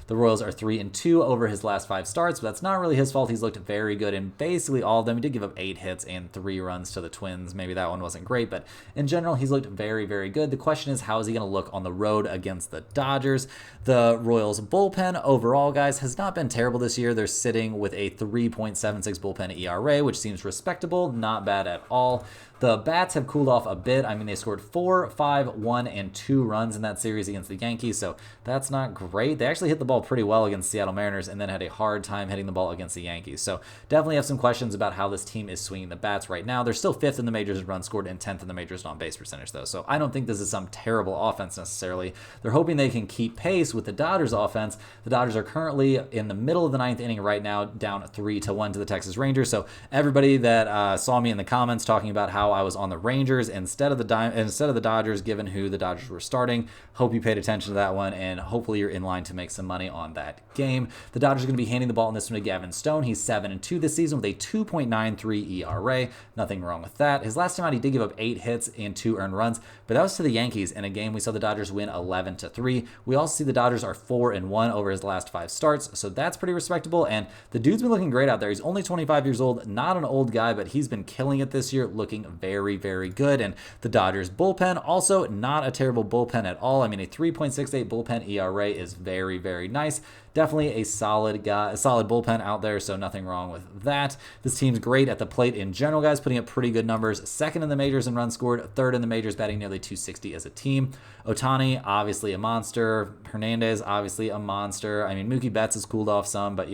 Speaker 1: the Royals are 3-2 over his last 5 starts, but that's not really his fault. He's looked very good in basically all of them. He did give up 8 hits and 3 runs to the Twins. Maybe that one wasn't great, but in general, he's looked very, very good. The question is, how is he going to look on the road against the Dodgers? The Royals bullpen overall, guys, has not been terrible this year. They're sitting with a 3.76 bullpen ERA, which seems respectable, not bad at all. The bats have cooled off a bit. I mean, they scored 4, 5, 1, and 2 runs in that series against the Yankees, so that's not great. They actually hit the ball pretty well against Seattle Mariners and then had a hard time hitting the ball against the Yankees. So definitely have some questions about how this team is swinging the bats right now. They're still 5th in the majors in runs scored and 10th in the majors in on-base percentage, though. So I don't think this is some terrible offense necessarily. They're hoping they can keep pace with the Dodgers offense. The Dodgers are currently in the middle of the 9th inning right now, down 3-1 to the Texas Rangers. So everybody that saw me in the comments talking about how I was on the Rangers instead of the Dodgers, given who the Dodgers were starting, hope you paid attention to that one, and hopefully you're in line to make some money on that game. The Dodgers are going to be handing the ball in this one to Gavin Stone. He's 7-2 this season with a 2.93 ERA. Nothing wrong with that. His last time out, he did give up 8 hits and 2 earned runs, but that was to the Yankees in a game we saw the Dodgers win 11-3. We also see the Dodgers are 4-1 over his last 5 starts, so that's pretty respectable, and the dude's been looking great out there. He's only 25 years old, not an old guy, but he's been killing it this year, looking very, very good. And the Dodgers bullpen, also not a terrible bullpen at all. I mean, a 3.68 bullpen ERA is very, very nice. Definitely a solid bullpen out there, so nothing wrong with that. This team's great at the plate in general, guys, putting up pretty good numbers. 2nd in the majors in runs scored, 3rd in the majors, batting nearly 260 as a team. Ohtani, obviously a monster. Hernandez, obviously a monster. I mean, Mookie Betts has cooled off some, but,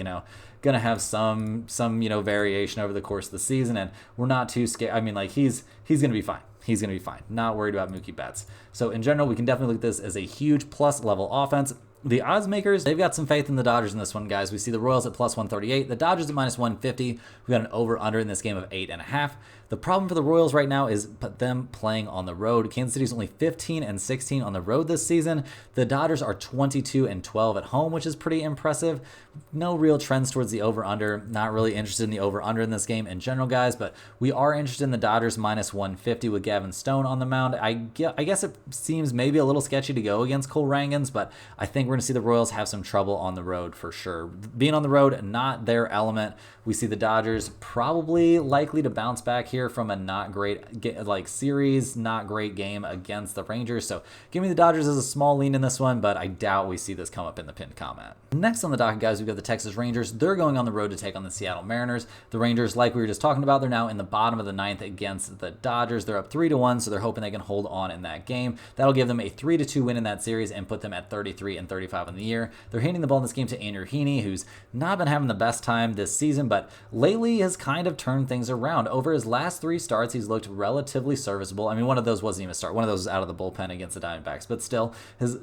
Speaker 1: going to have some variation over the course of the season, and we're not too scared. I mean, like, he's going to be fine. He's going to be fine. Not worried about Mookie Betts. So in general, we can definitely look at this as a huge plus level offense. The odds makers, they've got some faith in the Dodgers in this one, guys. We see the Royals at plus 138, the Dodgers at minus 150. We got an over-under in this game of 8.5. The problem for the Royals right now is them playing on the road. Kansas City's only 15-16 on the road this season. The Dodgers are 22-12 at home, which is pretty impressive. No real trends towards the over-under. Not really interested in the over-under in this game in general, guys, but we are interested in the Dodgers minus 150 with Gavin Stone on the mound. I guess it seems maybe a little sketchy to go against Cole Rangans, but I think we're going to see the Royals have some trouble on the road for sure. Being on the road, not their element. We see the Dodgers probably likely to bounce back here from a not great series, not great game against the Rangers. So give me the Dodgers as a small lean in this one, but I doubt we see this come up in the pinned comment. Next on the docket, guys, we've got the Texas Rangers. They're going on the road to take on the Seattle Mariners. The Rangers, like we were just talking about, they're now in the bottom of the ninth against the Dodgers. They're up 3-1, so they're hoping they can hold on in that game. That'll give them a 3-2 win in that series and put them at 33-35 on the year. They're handing the ball in this game to Andrew Heaney, who's not been having the best time this season, but lately has kind of turned things around. Over his last 3 starts, he's looked relatively serviceable. I mean, one of those wasn't even a start. One of those was out of the bullpen against the Diamondbacks, but still,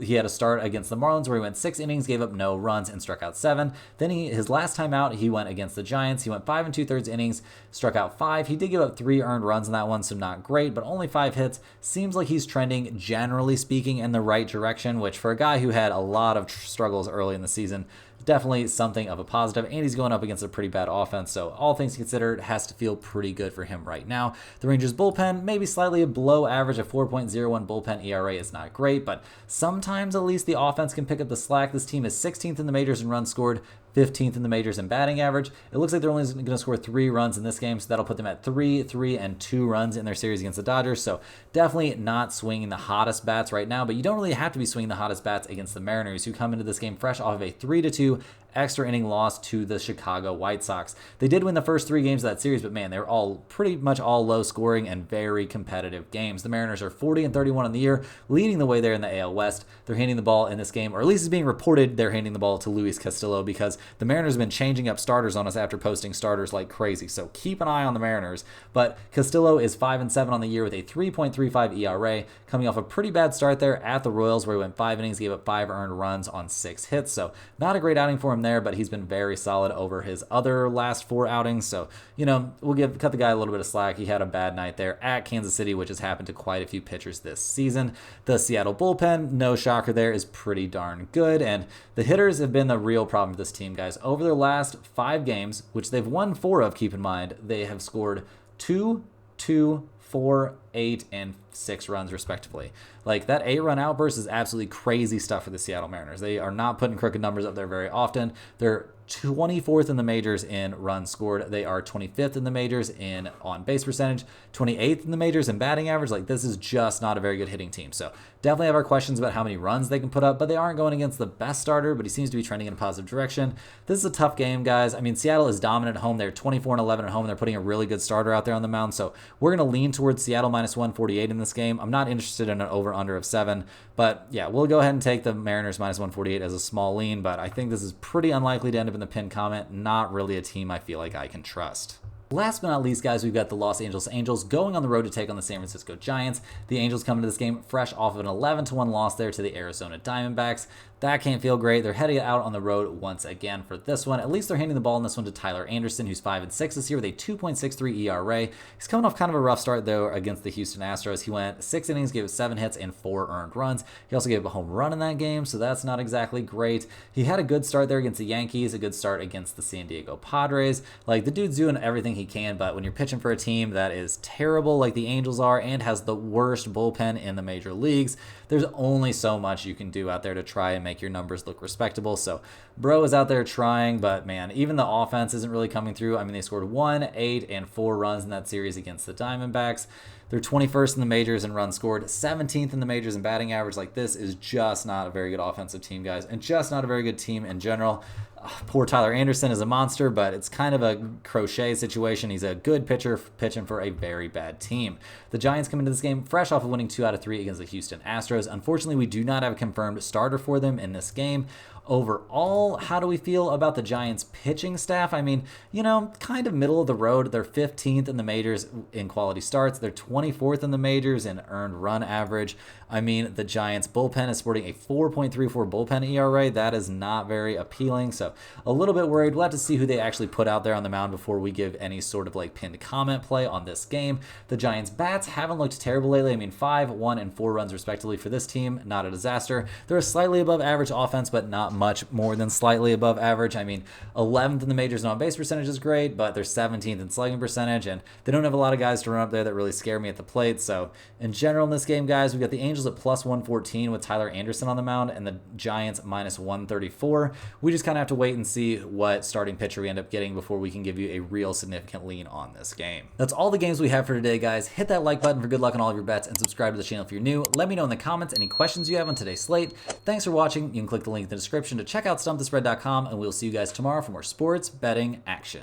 Speaker 1: he had a start against the Marlins where he went 6 innings, gave up no runs, and struck out 7. Then his last time out, he went against the Giants. He went 5 2/3 innings, struck out 5. He did give up 3 earned runs in that one, so not great, but only 5 hits. Seems like he's trending, generally speaking, in the right direction, which for a guy who had a lot of struggles early in the season, definitely something of a positive, and he's going up against a pretty bad offense, so all things considered, it has to feel pretty good for him right now. The Rangers bullpen, maybe slightly below average. A 4.01 bullpen ERA is not great, but sometimes at least the offense can pick up the slack. This team is 16th in the majors in runs scored, 15th in the majors in batting average. It looks like they're only going to score 3 runs in this game, so that'll put them at 3 and 2 runs in their series against the Dodgers. So definitely not swinging the hottest bats right now, but you don't really have to be swinging the hottest bats against the Mariners, who come into this game fresh off of a 3-2 extra inning loss to the Chicago White Sox. They did win the first 3 games of that series, but man, they were all pretty much all low scoring and very competitive games. The Mariners are 40-31 on the year, leading the way there in the AL West. They're handing the ball in this game, or at least it's being reported they're handing the ball to Luis Castillo, because the Mariners have been changing up starters on us after posting starters like crazy. So keep an eye on the Mariners. But Castillo is 5-7 on the year with a 3.35 ERA, coming off a pretty bad start there at the Royals, where he went 5 innings, gave up 5 earned runs on 6 hits. So not a great outing for him there, but he's been very solid over his other last 4 outings. So, we'll cut the guy a little bit of slack. He had a bad night there at Kansas City, which has happened to quite a few pitchers this season. The Seattle bullpen, no shocker there, is pretty darn good. And the hitters have been the real problem for this team, guys. Over their last 5 games, which they've won 4 of, keep in mind, they have scored 2, 4, 8, and 6 runs respectively. Like, that 8-run outburst is absolutely crazy stuff for the Seattle Mariners. They are not putting crooked numbers up there very often. They're 24th in the majors in runs scored. They are 25th in the majors in on-base percentage, 28th in the majors in batting average. Like, this is just not a very good hitting team. So definitely have our questions about how many runs they can put up, but they aren't going against the best starter, but he seems to be trending in a positive direction. This is a tough game, guys. I mean, Seattle is dominant at home. They're 24-11 at home. They're putting a really good starter out there on the mound. So we're going to lean towards Seattle minus 148 in this game. I'm not interested in an over-under of 7, but yeah, we'll go ahead and take the Mariners minus 148 as a small lean, but I think this is pretty unlikely to end up in the pinned comment. Not really a team I feel like I can trust. Last but not least, guys, we've got the Los Angeles Angels going on the road to take on the San Francisco Giants. The Angels come into this game fresh off of an 11-1 loss there to the Arizona Diamondbacks. That can't feel great. They're heading out on the road once again for this one. At least they're handing the ball in this one to Tyler Anderson, who's 5-6 this year with a 2.63 ERA. He's coming off kind of a rough start, though, against the Houston Astros. He went 6 innings, gave 7 hits, and 4 earned runs. He also gave a home run in that game, so that's not exactly great. He had a good start there against the Yankees, a good start against the San Diego Padres. Like, the dude's doing everything he can, but when you're pitching for a team that is terrible like the Angels are and has the worst bullpen in the major leagues, there's only so much you can do out there to try and make your numbers look respectable. So bro is out there trying, but man, even the offense isn't really coming through. I mean, they scored 1, 8, and 4 runs in that series against the Diamondbacks. They're 21st in the majors in runs scored, 17th in the majors in batting average. Like, this is just not a very good offensive team, guys, and just not a very good team in general. Poor Tyler Anderson is a monster, but it's kind of a crochet situation. He's a good pitcher pitching for a very bad team. The Giants come into this game fresh off of winning 2 out of 3 against the Houston Astros. Unfortunately, we do not have a confirmed starter for them in this game. Overall, how do we feel about the Giants pitching staff? I mean, kind of middle of the road. They're 15th in the majors in quality starts. They're 24th in the majors in earned run average. I mean, the Giants bullpen is sporting a 4.34 bullpen ERA. That is not very appealing. So a little bit worried. We'll have to see who they actually put out there on the mound before we give any sort of pinned comment play on this game. The Giants bats haven't looked terrible lately. I mean, 5, 1, and 4 runs respectively for this team. Not a disaster. They're a slightly above average offense, but not much more than slightly above average. I mean, 11th in the majors in on-base percentage is great, but they're 17th in slugging percentage, and they don't have a lot of guys to run up there that really scare me at the plate. So in general in this game, guys, we've got the Angels at plus 114 with Tyler Anderson on the mound, and the Giants minus 134. We just kind of have to wait and see what starting pitcher we end up getting before we can give you a real significant lean on this game. That's all the games we have for today, guys. Hit that like button for good luck on all of your bets, and subscribe to the channel if you're new. Let me know in the comments any questions you have on today's slate. Thanks for watching. You can click the link in the description to check out StumpTheSpread.com, and we'll see you guys tomorrow for more sports betting action.